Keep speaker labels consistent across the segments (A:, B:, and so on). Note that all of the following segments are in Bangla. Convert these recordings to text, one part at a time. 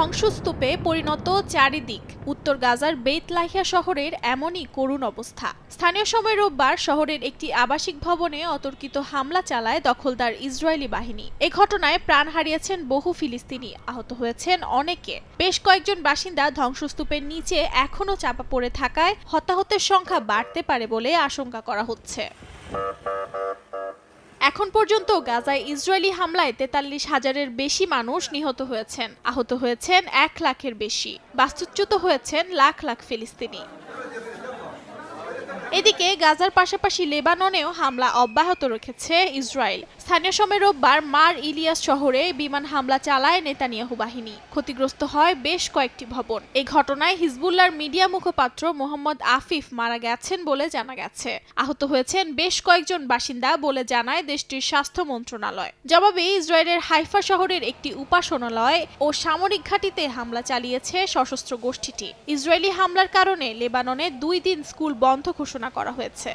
A: ধ্বংসস্তূপে পরিণত চারিদিক। উত্তর গাজার বেইত লাহিয়া শহরের এমনই করুণ অবস্থা। স্থানীয় সময় রোববার শহরের একটি আবাসিক ভবনে অতর্কিত হামলা চালায় দখলদার ইসরায়েলি বাহিনী। এ ঘটনায় প্রাণ হারিয়েছেন বহু ফিলিস্তিনি, আহত হয়েছেন অনেকে। বেশ কয়েকজন বাসিন্দা ধ্বংসস্তূপের নিচে এখনও চাপা পড়ে থাকায় হতাহতের সংখ্যা বাড়তে পারে বলে আশঙ্কা করা হচ্ছে। এখন পর্যন্ত গাজায় ইসরায়েলি হামলায় ৪৩,০০০-এর বেশি মানুষ নিহত হয়েছেন, আহত হয়েছেন ১ লাখের বেশি, বাস্তুচ্যুত হয়েছেন লাখ লাখ ফিলিস্তিনি। এদিকে গাজার পাশাপাশি লেবাননেও হামলা অব্যাহত রেখেছে ইসরায়েল। স্থানীয় সময় রোববার মার ইলিয়াস শহরে বিমান হামলা চালায় নেতানিয়াহু বাহিনী। ক্ষতিগ্রস্ত হয় বেশ কয়েকটি ভবন। এই ঘটনায় হিজবুল্লাহর মিডিয়া মুখপাত্র মোহাম্মদ আফিফ মারা গেছেন বলে জানা গেছে। আহত হয়েছেন বেশ কয়েকজন বাসিন্দা বলে জানায় দেশটির স্বাস্থ্য মন্ত্রণালয়। জবাবে ইসরায়েলের হাইফা শহরের একটি উপাসনালয় ও সামরিক ঘাঁটিতে হামলা চালিয়েছে সশস্ত্র গোষ্ঠীটি। ইসরায়েলি হামলার কারণে লেবাননে ২ দিন স্কুল বন্ধ ঘোষণা করা হয়েছে।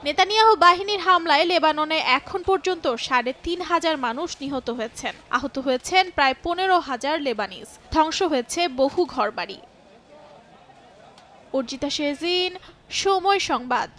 A: নেতানিয়াহু বাহিনীর হামলায় লেবাননে এখন পর্যন্ত ৩,৫০০ মানুষ নিহত হয়েছেন, আহত হয়েছেন প্রায় ১৫,০০০ লেবানিজ। ধ্বংস হয়েছে বহু ঘরবাড়ি। অর্জিতা শেরজিন, সময় সংবাদ।